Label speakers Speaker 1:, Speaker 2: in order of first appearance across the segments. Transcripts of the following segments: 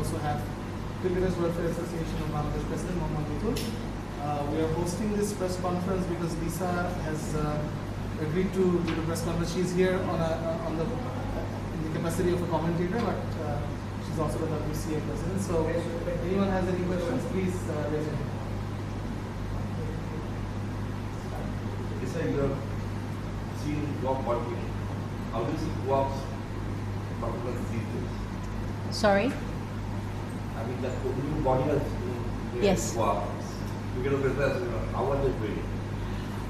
Speaker 1: also have Cricketers Welfare Association of Bangladesh President Mohammad Mitul. We are hosting this press conference because Lisa has agreed to do the press conference. She's here in the capacity of a commentator, but she's also the WCA president. So if anyone has any questions, please raise your hand.
Speaker 2: Lisa, you have seen work working. How does it work?
Speaker 3: Sorry?
Speaker 2: I mean, that new body has
Speaker 3: Yes.
Speaker 2: works. How are they doing?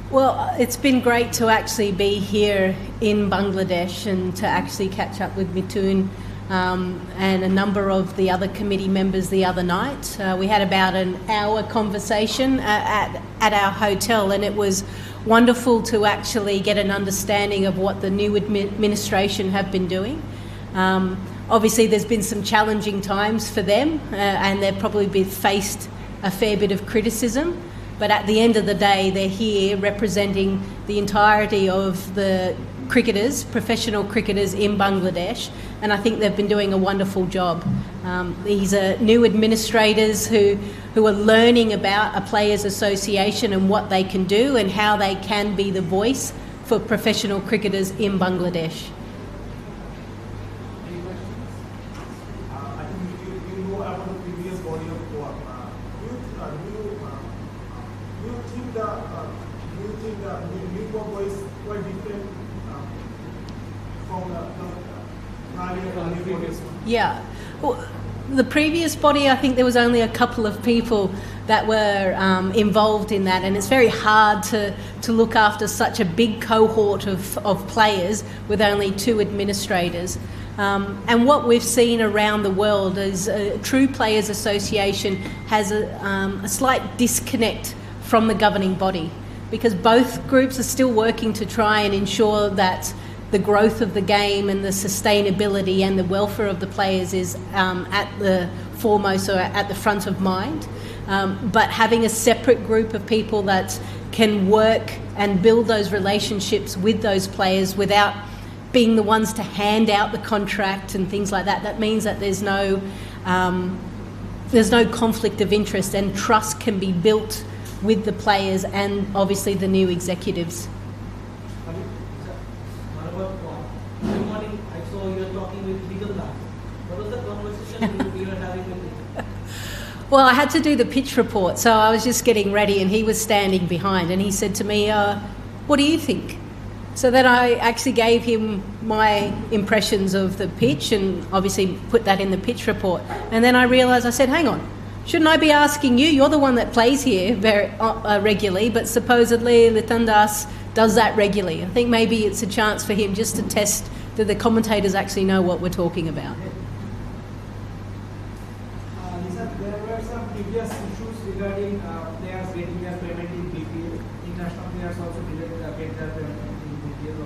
Speaker 3: Well, it's been great to actually be here in Bangladesh and to actually catch up with Mithun and a number of the other committee members the other night. We had about an hour conversation at our hotel, and it was wonderful to actually get an understanding of what the new administration have been doing. Obviously, there's been some challenging times for them, and they've probably been faced a fair bit of criticism. But at the end of the day, they're here representing the entirety of the cricketers, professional cricketers in Bangladesh, and I think they've been doing a wonderful job. These are new administrators who are learning about a players' association and what they can do and how they can be the voice for professional cricketers in Bangladesh.
Speaker 4: I think you know about the previous body of work. Do you think the new work is quite different from the previous one?
Speaker 3: Yeah. Well, the previous body, I think there was only a couple of people that were involved in that, and it's very hard to look after such a big cohort of players with only 2 administrators. And what we've seen around the world is a true players association has a slight disconnect from the governing body, because both groups are still working to try and ensure that the growth of the game and the sustainability and the welfare of the players is at the foremost or at the front of mind. But having a separate group of people that can work and build those relationships with those players without being the ones to hand out the contract and things like that, that means that there's no conflict of interest, and trust can be built with the players and obviously the new executives.
Speaker 1: Good morning. I saw you were talking with legal now. What was the conversation you were having with him?
Speaker 3: Well, I had to do the pitch report, so I was just getting ready and he was standing behind, and he said to me, what do you think? So then I actually gave him my impressions of the pitch and obviously put that in the pitch report. And then I realised, I said, hang on, shouldn't I be asking you? You're the one that plays here very regularly, but supposedly Litandas does that regularly. I think maybe it's a chance for him just to test that the commentators actually know what we're talking about.
Speaker 4: Lisa, there were some previous issues regarding players getting their payment in BPL. International players also get their payment in BPL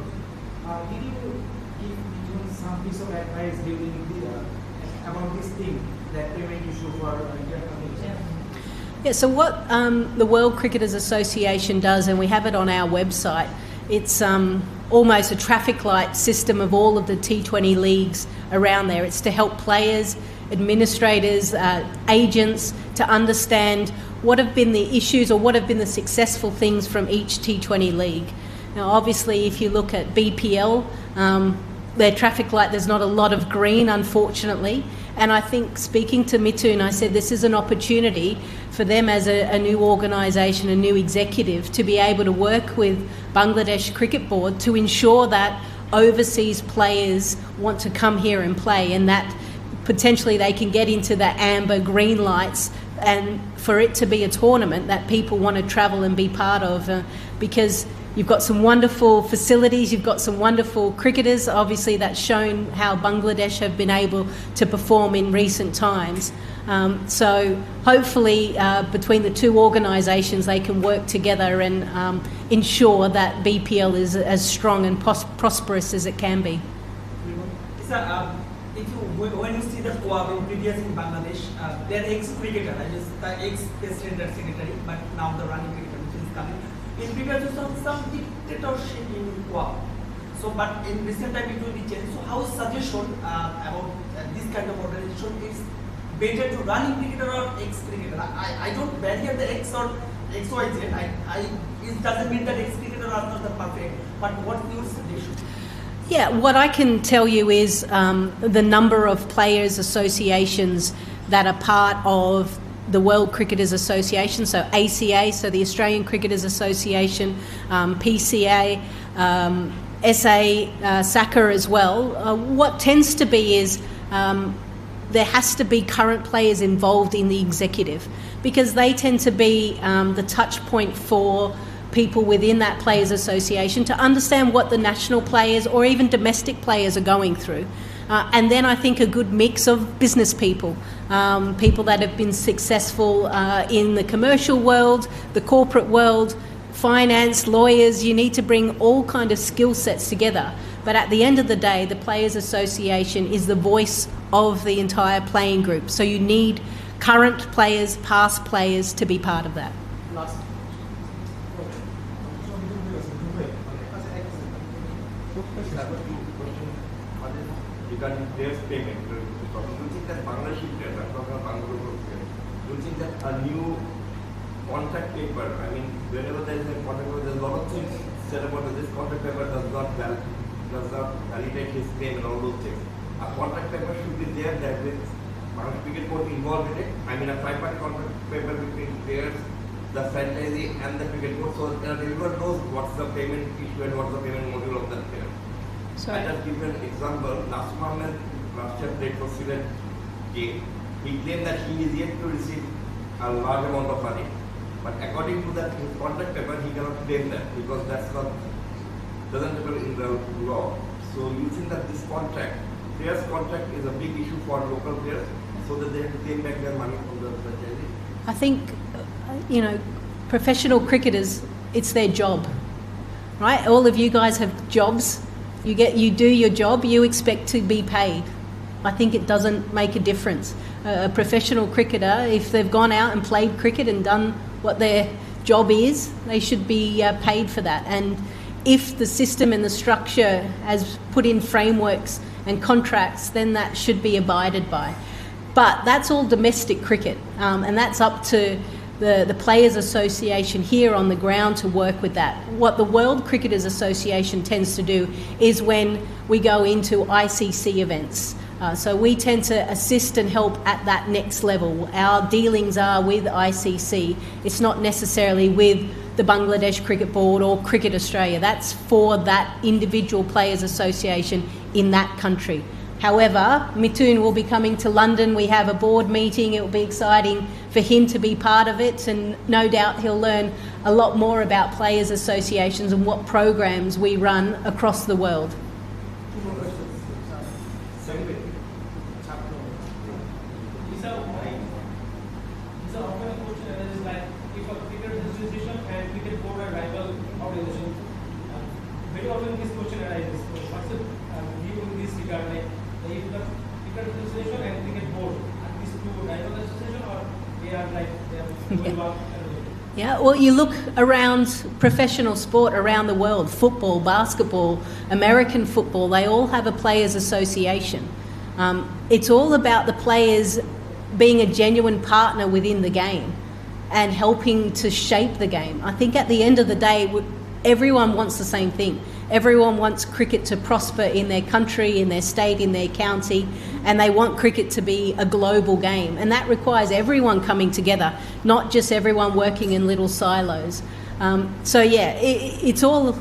Speaker 4: also. Did you give some piece of advice during about this thing, that payment issue for international players?
Speaker 3: Yeah, so what the World Cricketers Association does, and we have it on our website, it's almost a traffic light system of all of the T20 leagues around there. It's to help players, administrators, agents to understand what have been the issues or what have been the successful things from each T20 league. Now, obviously, if you look at BPL, their traffic light, there's not a lot of green, unfortunately. And I think, speaking to Mithun, I said this is an opportunity for them as a new organisation, a new executive, to be able to work with Bangladesh Cricket Board to ensure that overseas players want to come here and play, and that potentially they can get into the amber green lights, and for it to be a tournament that people want to travel and be part of, because you've got some wonderful facilities, you've got some wonderful cricketers. Obviously, that's shown how Bangladesh have been able to perform in recent times. So hopefully, between the 2 organisations, they can work together and ensure that BPL is as strong and prosperous as it can be.
Speaker 5: Sir, when you see the previous in Bangladesh, they're ex-cricketer, ex-president and secretary, but now the running cricketer, which is coming. In previous some dictatorship in Goa. So, but in recent time it will be changed. So, how suggestion about this kind of organization is better to running cricketer or ex-cricketer? I don't barrier the X or XYZ. It doesn't mean that ex-cricketer are not the perfect, but what your suggestion?
Speaker 3: Yeah, what I can tell you is the number of players' associations that are part of the World Cricketers Association, so ACA, so the Australian Cricketers Association, PCA, SA, SACA as well. What tends to be is there has to be current players involved in the executive, because they tend to be the touch point for people within that players association to understand what the national players or even domestic players are going through. And then I think a good mix of business people, people that have been successful in the commercial world, the corporate world, finance, lawyers. You need to bring all kind of skill sets together. But at the end of the day, the Players Association is the voice of the entire playing group. So you need current players, past players to be part of that.
Speaker 1: Last.
Speaker 2: Regarding players' payment, do you think that Bangladeshi players, I'm talking about Bangladesh players, do you think that a new contract paper, I mean, whenever there is a contract paper, there's a lot of things said about this contract paper does not validate his claim and all those things. A contract paper should be there that with Bangladesh Cricket Board involved in it. I mean, a tri-party contract paper between players, the franchisee and the cricket board, so everyone knows what's the payment issue and what's the payment module of that player.
Speaker 3: Sorry.
Speaker 2: I just give you an example. Nasir Ahmed last year played for Silet game. He claimed that he is yet to receive a large amount of money. But according to that his contract paper, he cannot claim that because that's not doesn't appear in the law. So you think that this contract, players' contract, is a big issue for local players, so that they have to claim back their money from the franchisee?
Speaker 3: I think, professional cricketers, it's their job, right? All of you guys have jobs. You do your job, you expect to be paid. I think it doesn't make a difference. A professional cricketer, if they've gone out and played cricket and done what their job is, they should be paid for that. And if the system and the structure has put in frameworks and contracts, then that should be abided by. But that's all domestic cricket, and that's up to the Players Association here on the ground to work with that. What the World Cricketers Association tends to do is when we go into ICC events. So we tend to assist and help at that next level. Our dealings are with ICC. It's not necessarily with the Bangladesh Cricket Board or Cricket Australia. That's for that individual Players Association in that country. However, Mithun will be coming to London. We have a board meeting. It will be exciting for him to be part of it, and no doubt he'll learn a lot more about Players Associations and what programs we run across the world.
Speaker 1: Two more questions.
Speaker 6: So often a question is like, if a cricket association and cricket board are rival organizations, very often this question arises. So what's the view in this regard? Like, if the cricket association and cricket board are these two rival associations, or they are going on?
Speaker 3: Yeah, well, you look around professional sport around the world, football, basketball, American football, they all have a players' association. It's all about the players being a genuine partner within the game and helping to shape the game. I think at the end of the day, everyone wants the same thing. Everyone wants cricket to prosper in their country, in their state, in their county, and they want cricket to be a global game. And that requires everyone coming together, not just everyone working in little silos. It's all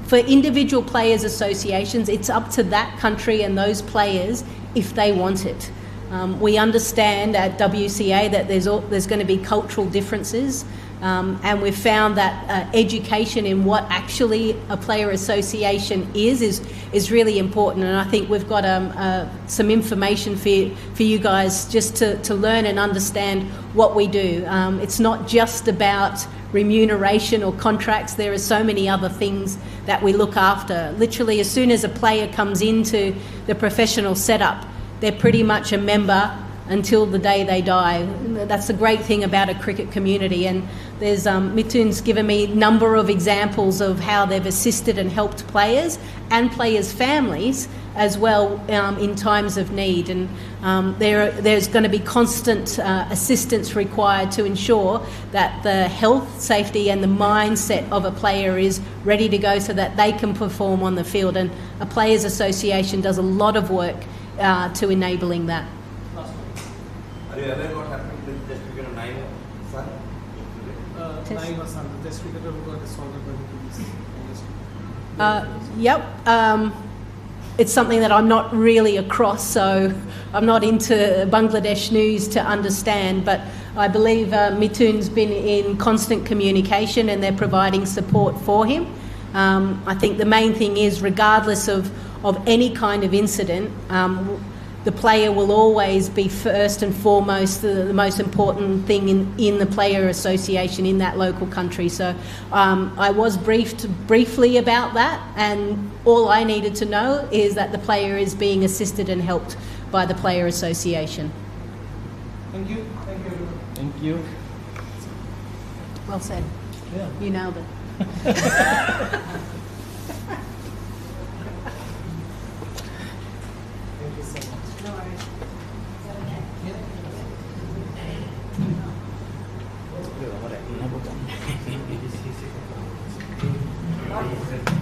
Speaker 3: for individual players' associations. It's up to that country and those players if they want it. We understand at WCA that there's going to be cultural differences. And we've found that education in what actually a player association is really important. And I think we've got some information for you guys just to learn and understand what we do. It's not just about remuneration or contracts. There are so many other things that we look after. Literally, as soon as a player comes into the professional setup, they're pretty much a member until the day they die. That's the great thing about a cricket community. And there's Mithun's given me a number of examples of how they've assisted and helped players and players' families as well in times of need. And there's going to be constant assistance required to ensure that the health, safety and the mindset of a player is ready to go so that they can perform on the field. And a Players Association does a lot of work to enabling that.
Speaker 2: Are you aware what happened with Test cricketer 9 son?
Speaker 1: Nine was on the Test cricketer who got assaulted by the police.
Speaker 3: Yep. It's something that I'm not really across, so I'm not into Bangladesh news to understand, but I believe Mithun's been in constant communication and they're providing support for him. I think the main thing is, regardless of any kind of incident, the player will always be first and foremost the most important thing in the player association in that local country. So I was briefed briefly about that, and all I needed to know is that the player is being assisted and helped by the player association.
Speaker 1: Thank you. Thank you, everyone.
Speaker 7: Thank you.
Speaker 3: Well said.
Speaker 7: Yeah.
Speaker 3: You nailed it.
Speaker 1: Thank you so much.
Speaker 3: No worries.
Speaker 7: Nó